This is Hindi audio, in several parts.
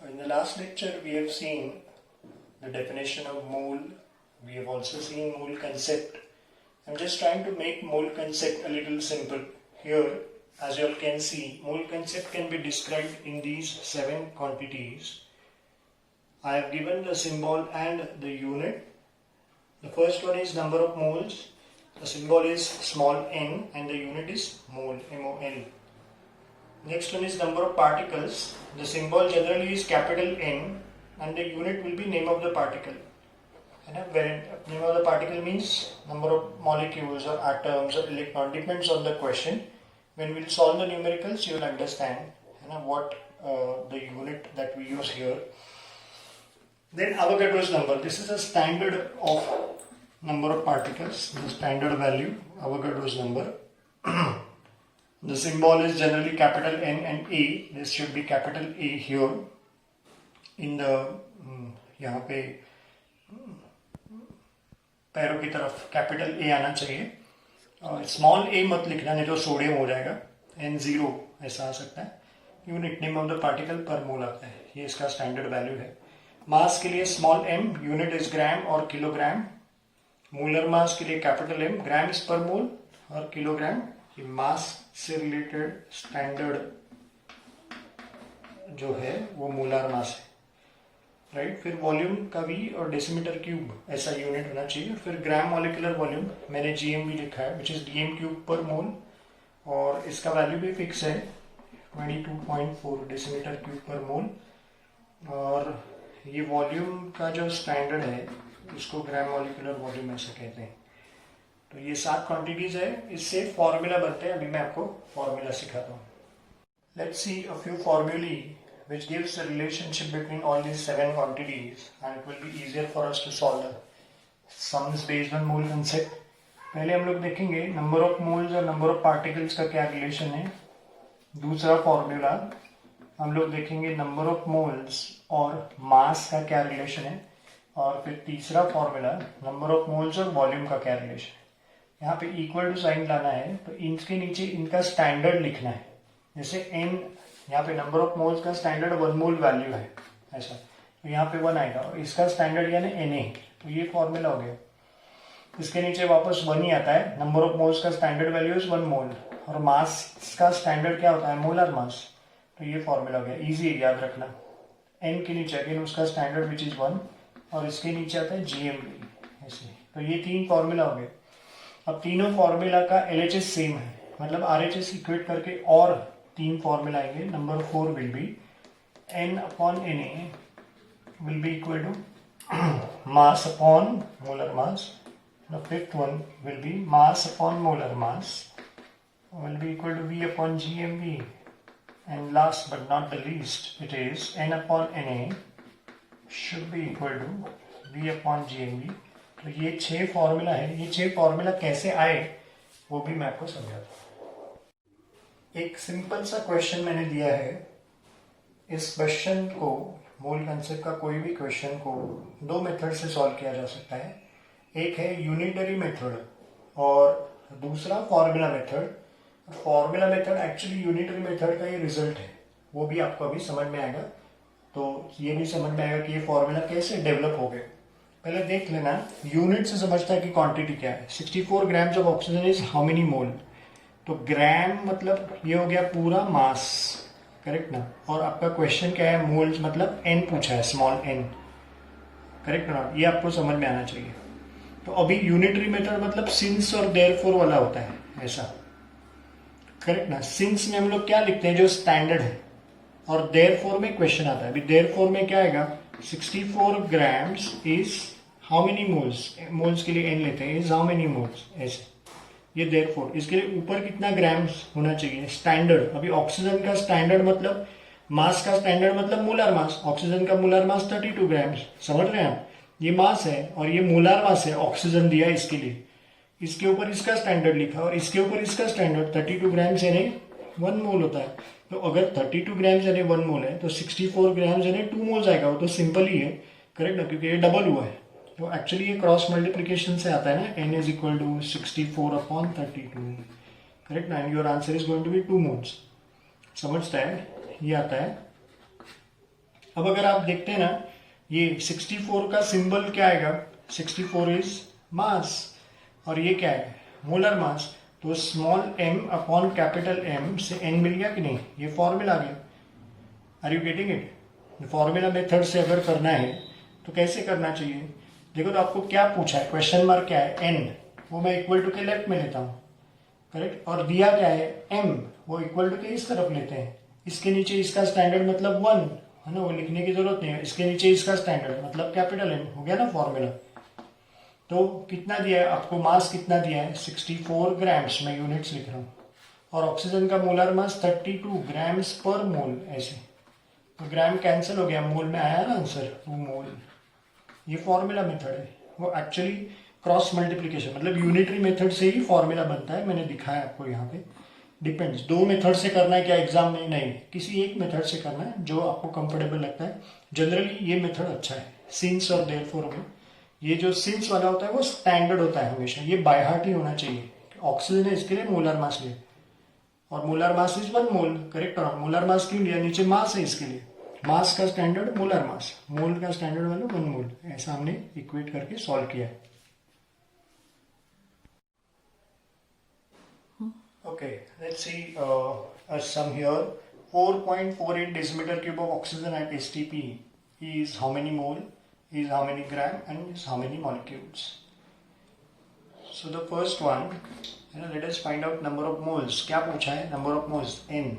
In the last lecture, we have seen the definition of mole. We have also seen mole concept. I'm just trying to make mole concept a little simple. Here, as you all can see, mole concept can be described in these 7 quantities. I have given the symbol and the unit. The first one is number of moles. The symbol is small n and the unit is mole, M-O-L. Next one is number of particles. The symbol generally is capital N and the unit will be name of the particle. Where name of the particle means number of molecules or atoms or electron, depends on the question. When we will solve the numericals, you will understand what the unit that we use here. Then Avogadro's number. This is a standard of number of particles, the standard value, Avogadro's number. The symbol is generally capital N and A. This should be capital A here. In the यहाँ पे पैरों की तरफ कैपिटल ए आना चाहिए. स्मॉल ए मत लिखना, नहीं तो सोडियम हो जाएगा. N0 ऐसा आ सकता है. Unit name of the particle पर मोल आता है. ये इसका स्टैंडर्ड वैल्यू है. मास के लिए small m, unit is gram और किलोग्राम. मोलर मास के लिए कैपिटल M, ग्राम इज पर मोल और किलोग्राम. ये मास से रिलेटेड स्टैंडर्ड जो है वो मोलर मास है, राइट. फिर वॉल्यूम का V और डेसीमीटर क्यूब ऐसा यूनिट होना चाहिए. फिर ग्राम मॉलिक्यूलर वॉल्यूम मैंने GMV लिखा है, विच इज DM क्यूब पर मोल, और इसका वैल्यू भी फिक्स है 22.4 डेसीमीटर क्यूब पर मोल. और ये वॉल्यूम का जो स्टैंडर्ड है उसको ग्राम मॉलिक्यूलर वॉल्यूम ऐसा कहते हैं. तो ये 7 क्वांटिटीज है. इससे फॉर्मूला बनते हैं. अभी मैं आपको फॉर्मूला सिखाता हूँ. Let's see a few formulae which gives the relationship between all these 7 quantities, and it will be easier for us to solve the sums based on mole concept. पहले हम लोग देखेंगे नंबर ऑफ मोल्स और नंबर ऑफ पार्टिकल्स का क्या रिलेशन है. दूसरा फॉर्मूला हम लोग देखेंगे नंबर ऑफ मोल्स और मास का क्या रिलेशन है. और फिर तीसरा फॉर्मूला नंबर ऑफ मोल्स और वॉल्यूम का क्या रिलेशन है. यहाँ पे इक्वल टू साइन लाना है, तो इनके नीचे इनका स्टैंडर्ड लिखना है. जैसे n, यहाँ पे नंबर ऑफ मोल्स का स्टैंडर्ड 1 मोल वैल्यू है ऐसा, तो यहाँ पे 1 आएगा और इसका स्टैंडर्ड यानी Na. तो ये फॉर्मूला हो गया. इसके नीचे वापस 1 ही आता है. नंबर ऑफ मोल्स का स्टैंडर्ड वैल्यू इज 1 मोल और मास का स्टैंडर्ड क्या होता है, मोलर मास. तो ये फॉर्मूला हो गया. इजी याद रखना. n के नीचे अगेन उसका स्टैंडर्ड विच इज 1 और इसके नीचे आता है GMV ऐसे. तो ये 3 फॉर्मूला हो गए. अब तीनों फॉर्मूला का LHS सेम है, मतलब RHS इक्वेट करके और 3 फॉर्मूला आएंगे. Number 4 will be N upon Na will be equal to mass upon molar mass. The fifth one will be mass upon molar mass will be equal to V upon GMV. And last but not the least it is N upon Na should be equal to V upon GMV. तो ये 6 फॉर्मूला है. ये 6 फॉर्मूला कैसे आए वो भी मैं आपको समझाता हूँ. एक सिंपल सा क्वेश्चन मैंने दिया है. इस क्वेश्चन को, मोल कंसेप्ट का कोई भी क्वेश्चन को 2 मेथड से सॉल्व किया जा सकता है. एक है यूनिटरी मेथड और दूसरा formula method. Formula method actually unitary method का ये रिजल्ट है, वो भी आपको अभी समझ में आएगा. तो ये भी समझ में आएगा कि ये फॉर्मूला कैसे डेवलप हो गए. पहले देख लेना, यूनिट से समझता है कि क्वांटिटी क्या है. 64 grams of oxygen is how many mole. तो ग्राम मतलब ये हो गया पूरा मास, करेक्ट ना. और आपका क्वेश्चन क्या है, मोल्स मतलब n पूछा है, स्मॉल n, करेक्ट ना. ये आपको समझ में आना चाहिए. तो अभी यूनिटरी मेथड मतलब सिंस और देयरफॉर वाला होता है ऐसा, करेक्ट ना. सिंस में हम लोग क्या लिखते हैं, जो स्टैंडर्ड है, और देयरफॉर में क्वेश्चन आता है. अभी देयरफॉर में क्या आएगा, 64 grams is how many moles. Moles के लिए n लेते हैं, इज हाउ मेनी मोल्स ऐसे. ये देयरफॉर, इसके लिए ऊपर कितना ग्राम्स होना चाहिए, स्टैंडर्ड. अभी ऑक्सीजन का स्टैंडर्ड मतलब, मास का स्टैंडर्ड मतलब मोलर मास. ऑक्सीजन का मोलर मास 32 ग्राम्स. समझ रहे हैं आप. ये मास है और ये मोलर मास है. ऑक्सीजन दिया इसके लिए, इसके ऊपर इसका स्टैंडर्ड लिखा और इसके ऊपर इसका स्टैंडर्ड. 32 ग्राम्स यानी 1 मोल होता है. तो अगर 32 ग्राम्स यानी 1 मोल है तो 64 ग्राम्स यानी 2 मोल्स आएगा. वो तो सिंपल ही है, करेक्ट ना, क्योंकि ये डबल हुआ है. तो एक्चुअली ये क्रॉस मल्टीप्लिकेशन से आता है ना. N is equal to 64 upon 32, correct ना. Your answer is going to be 2 moles. समझता है, ये आता है. अब अगर आप देखते हैं ना, ये 64 का सिंबल क्या आएगा, 64 इज मास, और ये क्या है, मोलर मास। तो small m upon capital M से n मिल गया कि नहीं, ये फॉर्मूला आ गया। Are you getting it? Formula method से अगर करना है तो कैसे करना चाहिए, देखो तो आपको क्या पूछा है, क्वेश्चन मार्क क्या है, n, वो मैं इक्वल टू के लेफ्ट में लेता हूँ, करेक्ट, और दिया क्या है m, वो इक्वल टू के इस तरफ लेते हैं, इसके नीचे इसका स्टैंडर्ड मतलब 1 है ना, वो लिखने की जरूरत नहीं है, इसके नीचे इसका स्टैंडर्ड मतलब कैपिटल M, हो गया ना फॉर्मूला। तो कितना दिया है आपको, मास कितना दिया है 64 ग्राम्स, मैं यूनिट्स लिख रहा हूँ, और ऑक्सीजन का molar mass 32 grams per mole, ऐसे तो ग्राम कैंसिल हो गया, मोल में आया ना आंसर 2 मोल। ये फॉर्मूला मेथड है, वो एक्चुअली क्रॉस मल्टीप्लीकेशन मतलब यूनिटरी मेथड से ही फॉर्मूला बनता है, मैंने दिखाया आपको यहाँ पे। डिपेंड्स, 2 मेथड से करना है क्या एग्जाम में, नहीं, किसी एक मेथड से करना है जो आपको कंफर्टेबल लगता है। जनरली ये मेथड अच्छा है, सिंस और देयरफॉर में। ये जो सिंस वाला होता है वो स्टैंडर्ड होता है हमेशा, ये बाय हार्ट ही होना चाहिए। ऑक्सीजन है इसके लिए मोलर मास लिया, और molar mass is 1 mole, correct, और मोलर मास क्यों लिया, नीचे मास है इसके लिए, मास का स्टैंडर्ड मोलर मास, मोल का स्टैंडर्ड वाला 1 मोल, ऐसा हमने इक्वेट करके सॉल्व किया है। Okay, let's see a sum here. 4.48 decimeter cube of oxygen at STP is how many mole, is how many gram, and is how many molecules. So the first one, let us find out number of moles. क्या पूछा है, number of moles n,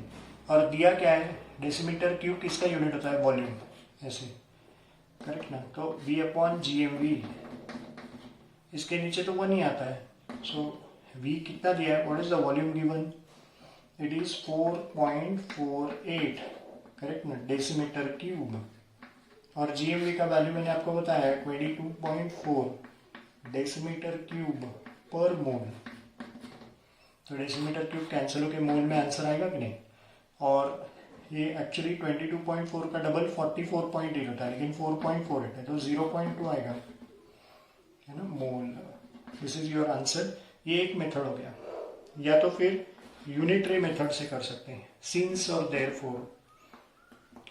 और दिया क्या है, डेसीमीटर क्यूब किसका यूनिट होता है, वॉल्यूम, ऐसे, करेक्ट ना। तो V अपॉन GMV, इसके नीचे तो 1 ही आता है, सो V कितना दिया है, what is the volume given, it is 4.48, correct ना, डेसीमीटर क्यूब, और GMV का वैल्यू मैंने आपको बताया है 22.4 डेसीमीटर क्यूब पर मोल। तो डेसीमीटर क्यूब कैंसिल होकर मोल में आंसर आएगा कि नहीं, और ये एक्चुअली 22.4 का डबल 44.8 होता है, लेकिन 4.48 है तो 0.2 आएगा, है ना, mole. This is your answer. ये एक मेथड हो गया, या तो फिर यूनिटरी मेथड से कर सकते हैं, सिंस और देयरफॉर,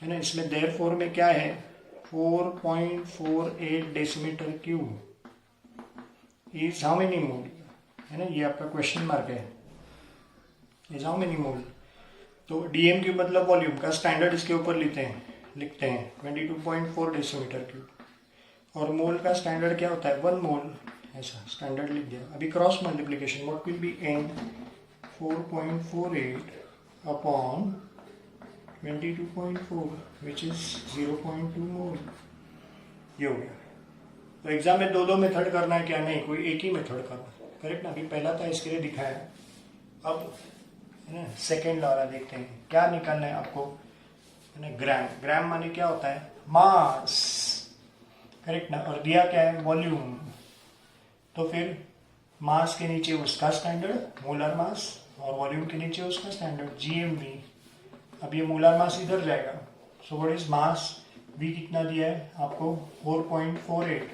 है ना। इसमें देयरफॉर में क्या है, 4.48 decimetre cube is how many mole, है ना, ये आपका क्वेश्चन मार्क है, इज हाउ मेनी मोल। तो DM क्यूब मतलब वॉल्यूम का स्टैंडर्ड इसके ऊपर लिखते हैं 22.4 डेसीमीटर क्यूब, और मोल का स्टैंडर्ड क्या होता है, 1 मोल, ऐसा स्टैंडर्ड लिख दिया। अभी cross multiplication, what will be n, 4.48 upon 22.4 which is 0.2 मोल, ये हो गया। तो एग्जाम में 2 मेथड करना है क्या, नहीं, कोई एक ही मेथड करना, करेक्ट ना। अभी पहला था इसके लिए दिखाया, अब है ना सेकेंड वाला देखते हैं क्या निकालना है आपको, है ना, ग्राम। ग्राम माने क्या होता है, मास, करेक्ट ना, और दिया क्या है, वॉल्यूम। तो फिर मास के नीचे उसका स्टैंडर्ड मोलर मास, और वॉल्यूम के नीचे उसका स्टैंडर्ड GMV। अब ये मोलर मास इधर जाएगा, so what is mass, V कितना दिया है आपको, 4.48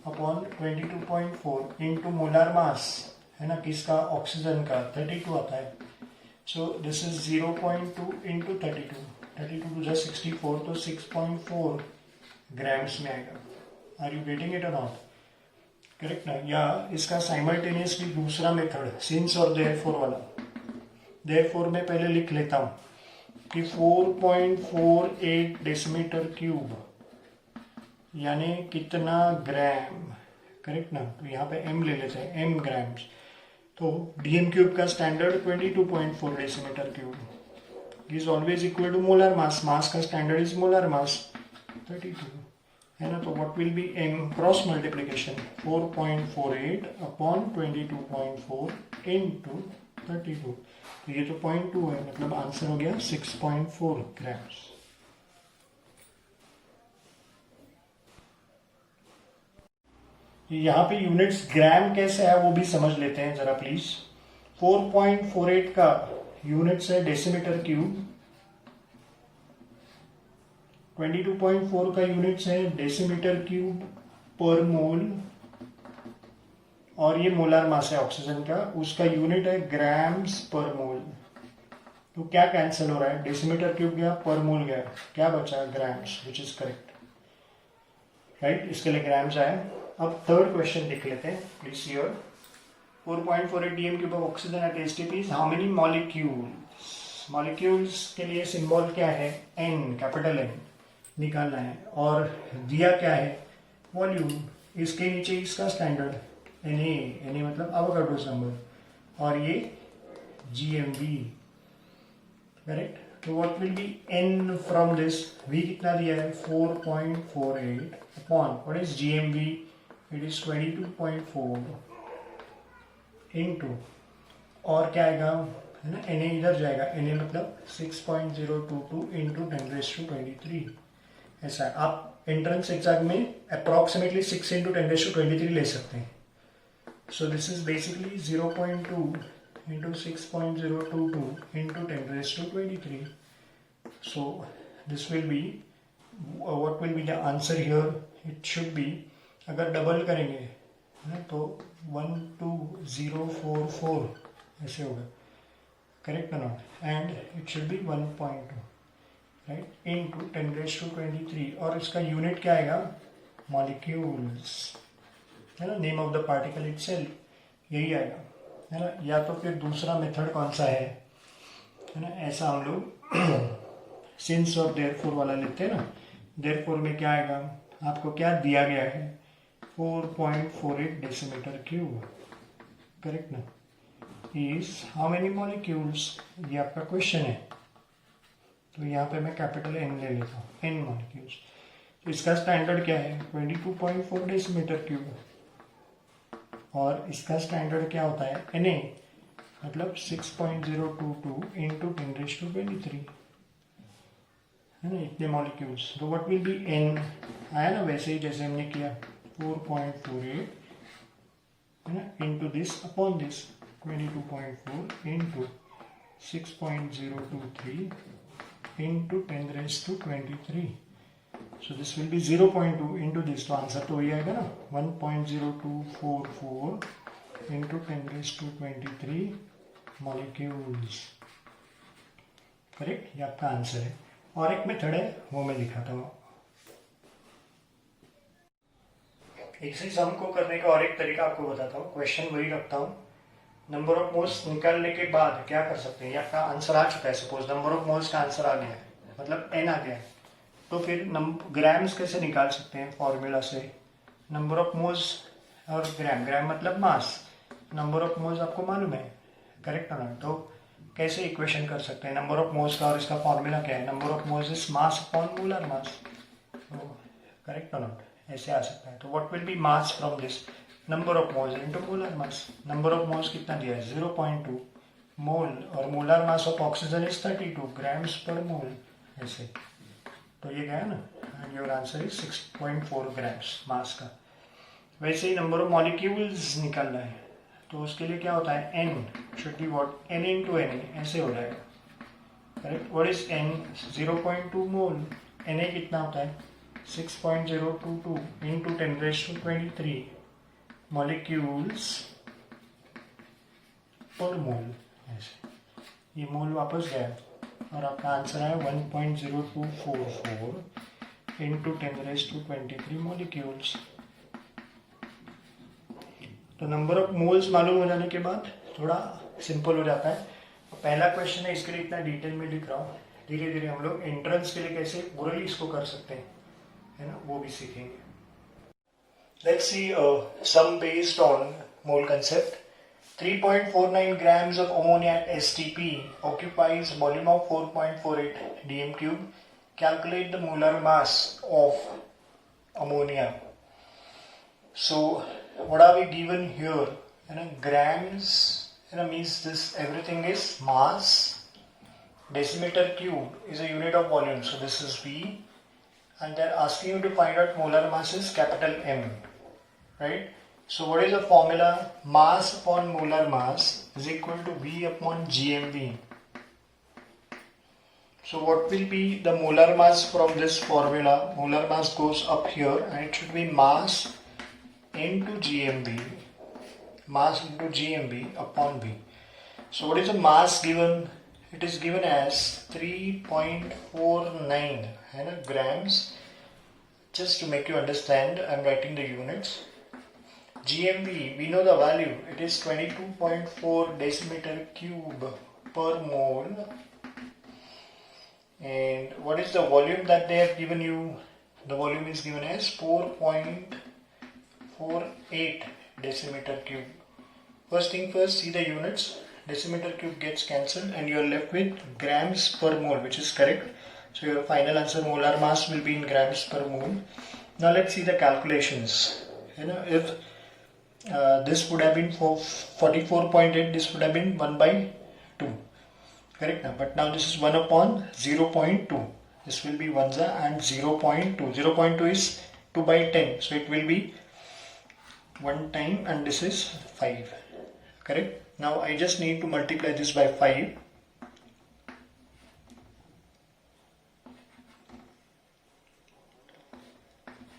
अपॉन 22.4 इंटू मोलर मास, है ना, किसका, ऑक्सीजन का, 32 आता है, so this is 0.2 into 32 to 64, तो 6.4 ग्राम्स में आएगा। आर यू गेटिंग इट और नॉट, करेक्ट ना। या इसका साइमल्टेनियसली दूसरा मेथड, सिंस और देयरफॉर वाला। देयरफॉर में पहले लिख लेता हूं कि 4.48 डेसीमीटर क्यूब यानी कितना ग्राम, करेक्ट ना। तो यहाँ पे m ले लेते हैं, m ग्राम्स। तो DM क्यूब का standard 22.4 decimetre cube is always equal to molar mass, mass का स्टैंडर्ड इज मोलर मास 32, है ना। तो what will be m, cross multiplication, 4.48 upon 22.4 into 32, तो ये तो 0.2 है, मतलब आंसर हो गया 6.4 ग्राम्स। यहाँ पे यूनिट्स ग्राम कैसे है वो भी समझ लेते हैं जरा प्लीज। 4.48 का यूनिट्स है डेसीमीटर क्यूब, 22.4 का यूनिट्स है डेसीमीटर क्यूब पर मोल, और ये मोलर मास है ऑक्सीजन का, उसका यूनिट है ग्राम्स पर मोल, तो क्या कैंसिल हो रहा है, डेसीमीटर क्यूब गया, पर मोल गया, क्या बचा, grams, which is correct, right, इसके लिए ग्राम्स आए। अब थर्ड क्वेश्चन देख लेते हैं, please here 4.48 dm cube of oxygen at STP is how many molecules? Molecules के लिए सिंबल क्या है, N, कैपिटल N निकालना है, और दिया क्या है, वॉल्यूम, इसके नीचे इसका स्टैंडर्ड Na मतलब एवोगाड्रोस नंबर, और ये GMV, करेक्ट। तो what will be N from this, V कितना दिया है 4.48 upon what is GMV, it is 22.4 into, और क्या आएगा, है ना, Na इधर जाएगा, Na मतलब 6.022 इंटू 10⁻23, ऐसा है। आप एंट्रेंस एग्जाम में अप्रॉक्सीमेटली 6 इंटू 10⁻23 ले सकते हैं। सो this is basically 0.2 into 6.022 into 10⁻23. So this will be what will be the answer here? It should be, अगर डबल करेंगे ना तो 12044 ऐसे होगा, correct not, and it should be 1.2, right, into 10⁻23, और इसका यूनिट क्या आएगा, मॉलिक्यूल्स, है ना, name of the particle itself, यही आएगा, है ना। या तो फिर दूसरा मेथड कौन सा है ना, ऐसा हम लोग सिंस और देयरफॉर वाला लेते हैं ना। देयरफॉर में क्या आएगा, आपको क्या दिया गया है, 4.48 डेसीमीटर क्यूब, करेक्ट ना, इज हाउ मेनी मॉलिक्यूल्स, ये आपका क्वेश्चन है। तो यहाँ पे मैं कैपिटल N ले लेता हूँ, N मॉलिक्यूल्स। तो इसका स्टैंडर्ड क्या है, 22.4 डेसीमीटर क्यूब, और इसका स्टैंडर्ड क्या होता है, Na मतलब 6.022 इंटू 10⁻23, है ना, इतने मॉलिक्यूल्स। तो व्हाट विल बी N, आया ना वैसे ही जैसे हमने किया, 4.48, है ना, into this upon this 22.4 into 6.023 into 10⁻23. So this will be 0.2 into this, तो आंसर तो वही आएगा ना, 1.0244 इंटू 10⁻23 मॉलिक्यूल्स, करेक्ट, ये आपका आंसर है। और एक मेथड है, वो मैं दिखाता हूँ। इसी सम को करने का और एक तरीका आपको बताता हूँ, क्वेश्चन वही रखता हूँ, नंबर ऑफ मोल्स निकालने के बाद क्या कर सकते हैं, ये आपका आंसर आ चुका है, सपोज नंबर ऑफ मोल्स का आंसर आ गया है, मतलब N आ गया है, तो फिर ग्राम्स कैसे निकाल सकते हैं, फॉर्मूला से, नंबर ऑफ मोल्स और ग्राम, ग्राम मतलब मास, नंबर ऑफ मोल्स आपको मालूम है, करेक्ट ना, तो कैसे इक्वेशन कर सकते हैं नंबर ऑफ मोल्स का, और इसका फॉर्मूला क्या है, number of moles is mass upon molar mass, correct not, ऐसे आ सकता है। तो what will be mass from this, number of moles into molar mass, number of moles कितना दिया है 0.2 मोल, और molar mass of oxygen is 32 grams per mole, ऐसे, तो ये गया ना, and your answer is 6.4 grams mass का। वैसे ही नंबर ऑफ मॉलिक्यूल्स निकालना है, तो उसके लिए क्या होता है, N should be what, N into Na, ऐसे हो जाएगा, correct. What is N, 0.2 mole, Na कितना होता है 6.022 इंटू 10⁻23 मॉलिक्यूल्स पर मोल, ऐसे, ये मोल वापस गया, और आपका आंसर है 1.0244 इंटू 10⁻23 मॉलिक्यूल्स। तो नंबर ऑफ मोल्स मालूम हो जाने के बाद थोड़ा सिंपल हो जाता है। पहला क्वेश्चन है, इसके लिए इतना डिटेल में लिख रहा हूँ, धीरे धीरे हम लोग एंट्रेंस के लिए कैसे ओरली इसको कर सकते हैं, है ना, वो भी सीखेंगे। Let's see some based on mole concept. 3.49 grams of ammonia at STP occupies a volume of 4.48 dm cube. Calculate the molar mass of ammonia. So, what are we given here? Grams, means this everything is mass. Decimeter cube is a unit of volume, so this is V. And they're asking you to find out molar mass is capital M, right? So what is the formula? Mass upon molar mass is equal to V upon GMV. So what will be the molar mass from this formula? Molar mass goes up here and it should be mass into GMV. Mass into GMV upon V. So what is the mass given? it is given as 3.49 है ना grams. Just to make you understand, I'm writing the units. GMV, we know the value. It is 22.4 decimeter cube per mole. And what is the volume that they have given you? The volume is given as 4.48 decimeter cube. First thing first, see the units. Decimeter cube gets cancelled and you are left with grams per mole, which is correct. So your final answer, molar mass, will be in grams per mole. Now let's see the calculations. You know, if this would have been 44.8, this would have been 1 by 2. Correct now, but now this is 1 upon 0.2. This will be 1 and 0.2. 0.2 is 2 by 10. So it will be 1 time and this is 5. Correct. Now I just need to multiply this by 5.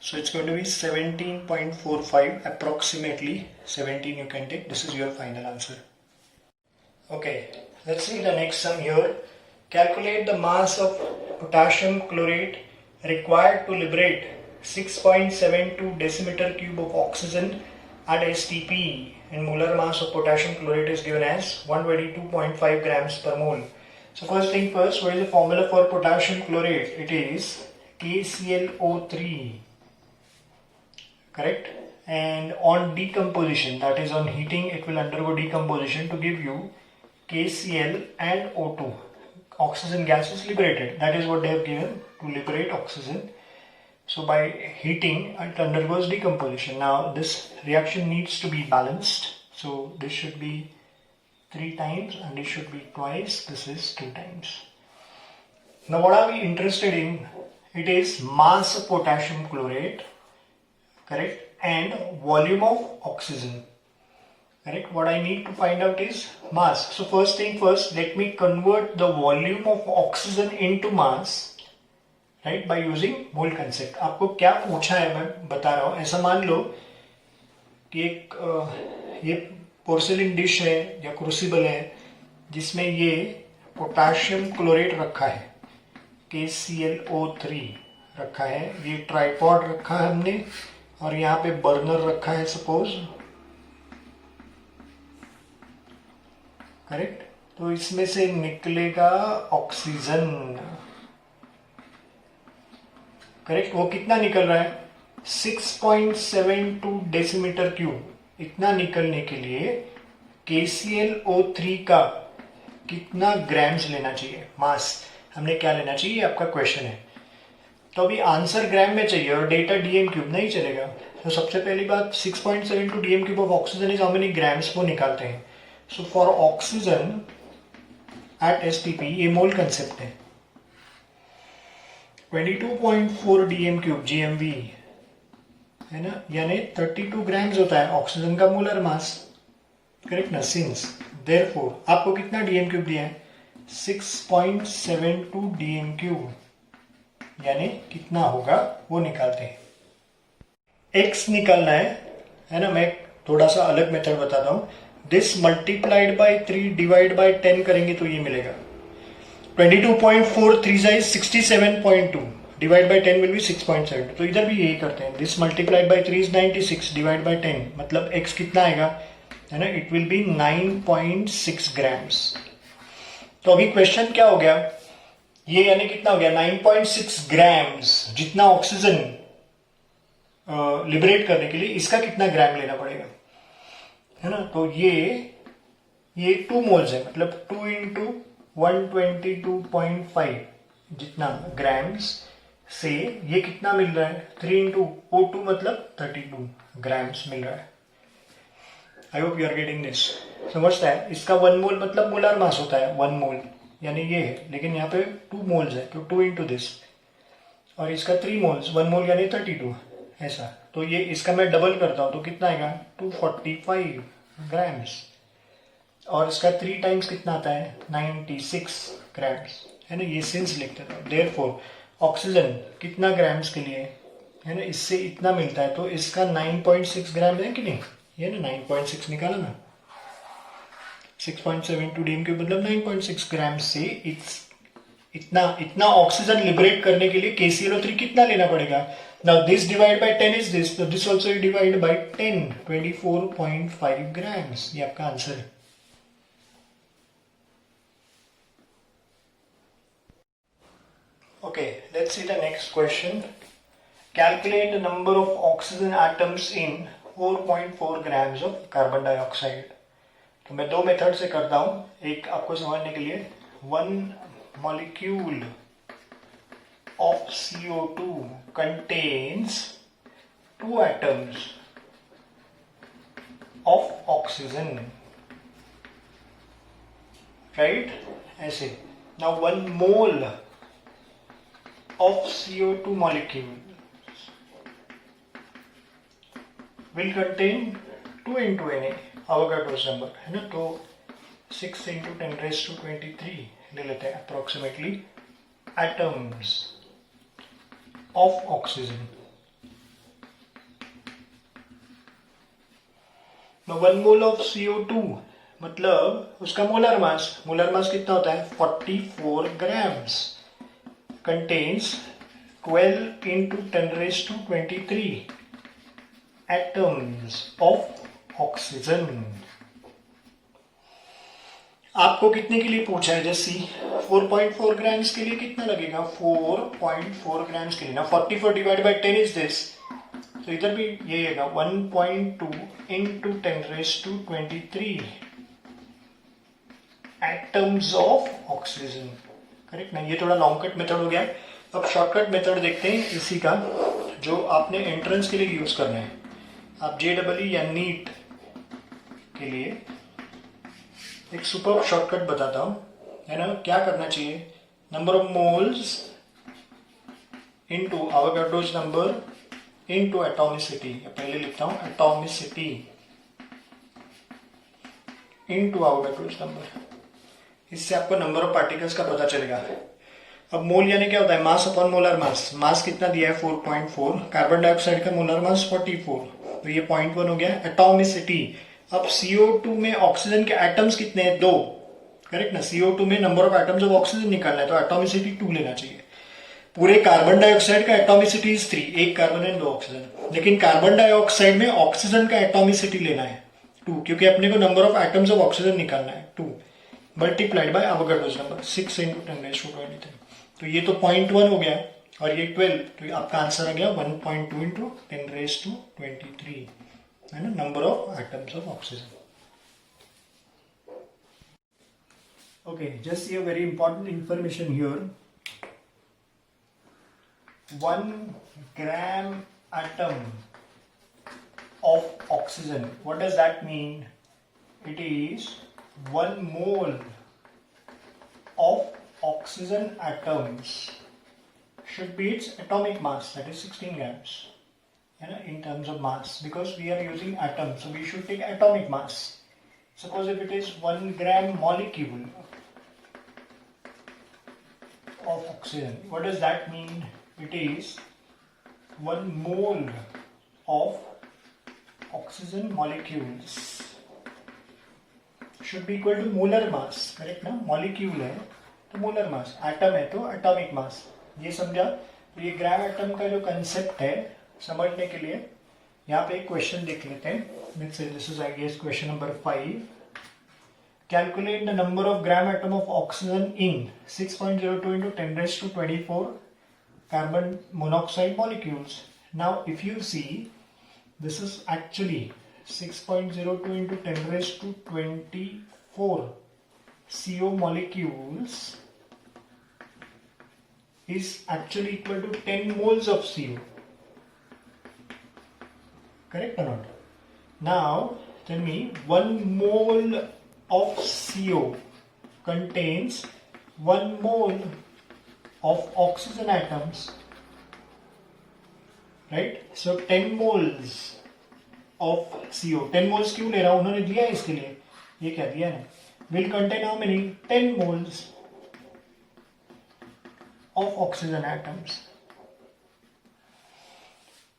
So it's going to be 17.45, approximately 17 you can take. This is your final answer. Okay, let's see the next sum here. Calculate the mass of potassium chlorate required to liberate 6.72 decimeter cube of oxygen at STP, and molar mass of potassium chlorate is given as 122.5 grams per mole. So first thing first, what is the formula for potassium chlorate? It is KClO3. Correct? And on decomposition, that is on heating, it will undergo decomposition to give you KCl and O2. Oxygen gas is liberated. That is what they have given, to liberate oxygen. So by heating, it undergoes decomposition. Now this reaction needs to be balanced. So this should be 3 times and this should be twice. This is 2 times. Now what are we interested in? It is mass of potassium chlorate, correct, and volume of oxygen. Correct. What I need to find out is mass. So first thing first, let me convert the volume of oxygen into mass. Right, by using mole concept. आपको क्या पूछा है मैं बता रहा हूं. ऐसा मान लो कि एक ये पोर्सिलिन डिश है या क्रूसिबल है जिसमें ये पोटाशियम क्लोरेट रखा है, KClO3 रखा है, ये ट्राइपॉड रखा है हमने, और यहाँ पे बर्नर रखा है सपोज. करेक्ट. तो इसमें से निकलेगा ऑक्सीजन. करेक्ट. वो कितना निकल रहा है? 6.72 डेसीमीटर क्यूब. इतना निकलने के लिए KClO3 का कितना ग्राम्स लेना चाहिए, मास हमने क्या लेना चाहिए, आपका क्वेश्चन है. तो अभी आंसर ग्राम में चाहिए और डेटा डीएम क्यूब नहीं चलेगा. तो सबसे पहली बात, 6.72 DM cube of oxygen is how many grams, वो निकालते हैं. So for oxygen at STP, ये मोल कंसेप्ट है, 22.4 डीएम क्यूब GMV है ना, यानी 32 ग्राम्स होता है ऑक्सीजन का मोलर मास. करेक्ट ना. सिंस देयरफॉर आपको कितना डीएम क्यूब दिया है? 6.72 डीएम क्यूब, यानी कितना होगा वो निकालते हैं. x निकालना है ना. मैं थोड़ा सा अलग मेथड बताता हूं. This multiplied by 3 divide by 10 करेंगे तो ये मिलेगा 22.4, 3 is 67.2, divide by 10 will be 6.7. तो इधर भी यही करते हैं. This multiplied by 3 is 96, divide by 10, मतलब x कितना आएगा, है ना, इट विल बी 9.6 ग्राम्स. तो अभी क्वेश्चन क्या हो गया, ये यानी कितना हो गया, 9.6 ग्राम्स, जितना ऑक्सीजन लिबरेट करने के लिए इसका कितना ग्राम लेना पड़ेगा, है ना. तो ये 2 मोल्स है, मतलब 2 इंटू 122.5 जितना ग्राम्स से ये कितना मिल रहा है, 3 इंटू O2 मतलब 32 ग्राम्स मिल रहा है. I hope you are getting this. समझता है. इसका 1 मोल मतलब मोलर मास होता है, 1 मोल यानी ये है, लेकिन यहाँ पे 2 मोल्स है तो 2 इंटू दिस, और इसका 3 मोल्स, 1 मोल यानी 32 ऐसा. तो ये इसका मैं डबल करता हूँ तो कितना आएगा, 245 ग्राम्स, और इसका 3 टाइम्स कितना आता है, 96 ग्राम्स, है ना. ये सिंस लिख देता हूँ. देयरफॉर ऑक्सीजन कितना ग्राम्स के लिए, है ना, इससे इतना मिलता है, तो इसका 9.6 ग्राम है कि नहीं, ये ना 9.6 निकाला ना. 6.72 डीएम क्यूब मतलब 9.6 ग्राम से इतना ऑक्सीजन लिबरेट करने के लिए KClO3 कितना लेना पड़ेगा? Now this divide by 10 is this, तो this also divide by 10, 24.5 grams. ये आपका आंसर है। Okay, let's see the next question. Calculate the number of oxygen atoms in 4.4 grams of carbon dioxide. तो मैं दो मेथड से करता हूं, एक आपको समझने के लिए। 1 molecule of CO2 contains 2 atoms of oxygen, right? ऐसे। Now 1 mole of CO2 molecule will contain 2 into Na, Avogadro's number है ना, तो 6 into 10 raised to 23 ले लेते हैं approximately atoms of oxygen. Now 1 mole of CO2 मतलब उसका मोलर मास कितना होता है? 44 grams. Contains 12 into 10 raised to 23 atoms of oxygen. आपको कितने के लिए पूछा है? जैसे 4.4 ग्राम्स के लिए कितना लगेगा? 4.4 ग्राम्स के लिए ना 44 डिवाइड बाय 10 इज दिस, तो इधर भी यही आएगा 1.2 into 10 raised to 23 atoms of oxygen. Correct ना? ये थोड़ा लॉन्ग कट मेथड हो गया। अब शॉर्टकट मेथड देखते हैं इसी का, जो आपने एंट्रेंस के लिए यूज करना है। आप JEE या नीट के लिए एक सुपर शॉर्टकट बताता हूं, है ना? क्या करना चाहिए? Number of moles into Avogadro's number into atomicity. पहले लिखता हूं एटॉमिसिटी इनटू Avogadro's नंबर। इससे आपको नंबर ऑफ पार्टिकल्स का पता चलेगा। अब मोल यानी क्या होता है? मास अपॉन मोलर मास। मास कितना दिया है? 4.4। कार्बन डाइऑक्साइड का मोलर मास 44, तो ये 0.1 हो गया। एटॉमिसिटी, अब CO2 में ऑक्सीजन के एटम्स कितने हैं? 2, करेक्ट ना? CO2 में number of atoms of oxygen निकालना है, तो एटॉमिसिटी 2 लेना चाहिए। पूरे कार्बन डाइऑक्साइड का एटॉमिसिटी इज 3, एक कार्बन है 2 ऑक्सीजन। लेकिन कार्बन डाइऑक्साइड में ऑक्सीजन का एटॉमिसिटी लेना है 2, क्योंकि अपने को number of atoms of oxygen निकालना है 2 multiplied by Avogadro's number 6 into 10 raised to 23। तो ये तो 0.1 हो गया और ये 12, तो आपका आंसर आ गया 1.2 into 10 raised to 23, है ना, number of atoms of oxygen. Okay, just see a very important information here. 1 gram atom of oxygen, what does that mean? It is 1 mole of oxygen atoms should be its atomic mass, that is 16 grams, in terms of mass, because we are using atoms, so we should take atomic mass. Suppose if it is 1 gram molecule of oxygen, what does that mean? It is 1 mole of oxygen molecules should be equal to molar mass, correct ना? मॉलिक्यूल है तो मोलर मास, एटम है तो एटॉमिक मास। ये समझा? तो ये ग्राम एटम का जो कंसेप्ट है समझने के लिए यहाँ पे एक क्वेश्चन देख लेते हैं। This is I guess question number 5। Calculate the number of gram atom of oxygen in 6.02 into 10 raised to 24 carbon monoxide molecules. Now if you see, this is actually 6.02 into 10 raised to 24 CO molecules is actually equal to 10 moles of CO. Correct or not? Now tell me, 1 mole of CO contains 1 mole of oxygen atoms, right? So 10 moles of CO, 10 moles क्यों ले रहा हूं? उन्होंने दिया है इसके लिए, ये क्या दिया है? will contain how many? 10 moles of oxygen atoms,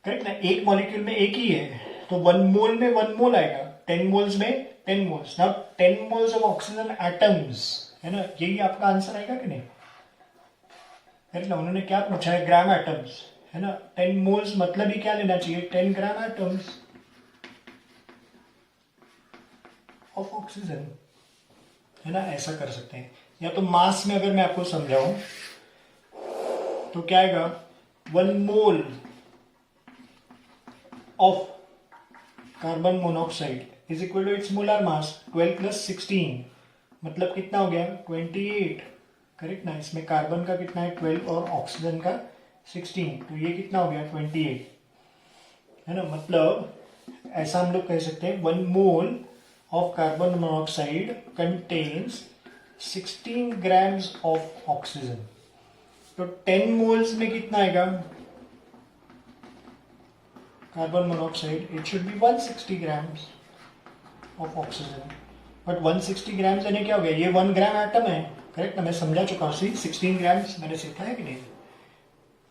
correct ना? एक मॉलिक्यूल में एक ही है तो 1 मोल में 1 मोल आएगा, 10 मोल्स में 10 moles. Now 10 moles of oxygen atoms, है ना, यही आपका आंसर आएगा कि नहीं? है ना, उन्होंने क्या पूछा है? ग्राम एटम्स, है ना. 10 मोल्स मतलब ही क्या लेना चाहिए? 10 ग्राम एटम्स ऑफ ऑक्सीजन, है ना. ऐसा कर सकते हैं. या तो मास में अगर मैं आपको समझाऊं तो क्या आएगा? 1 mole of carbon monoxide is equal to its molar mass 12 plus 16, मतलब कितना हो गया? 28. करेक्ट ना. इसमें कार्बन का कितना है? 12 और ऑक्सीजन का 16, तो ये कितना हो गया? 28, है ना. मतलब ऐसा हम लोग कह सकते हैं 1 mole of carbon monoxide contains 16 grams of oxygen. तो 10 मोल्स में कितना आएगा carbon monoxide? It should be 160 grams of oxygen. But 160 grams यानी क्या हो गया? ये 1 ग्राम एटम है. करेक्ट ना. मैं समझा चुका हूँ. 16 ग्राम्स मैंने सीखा है कि नहीं?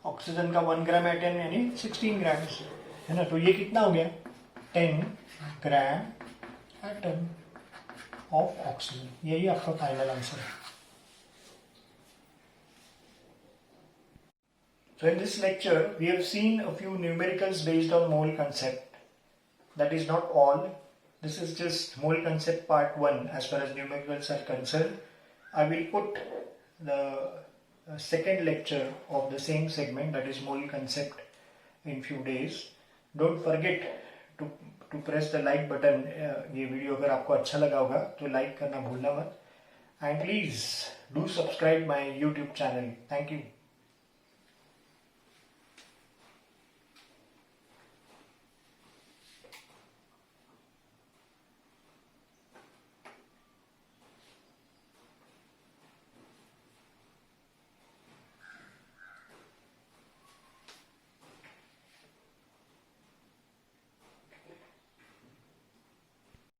ऑक्सीजन का 1 ग्राम एटम यानी 16 ग्राम्स, है ना. तो ये कितना हो गया? 10 ग्राम एटम ऑफ ऑक्सीजन. यही आपका फाइनल आंसर है. So in this lecture we have seen a few numericals based on mole concept. That is not all. This is just mole concept part 1 as far as numericals are concerned. I will put the second lecture of the same segment, that is mole concept, in few days. Don't forget to press the like button. ये वीडियो अगर आपको अच्छा लगा होगा तो लाइक करना भूलना मत. And please do subscribe my YouTube channel. Thank you.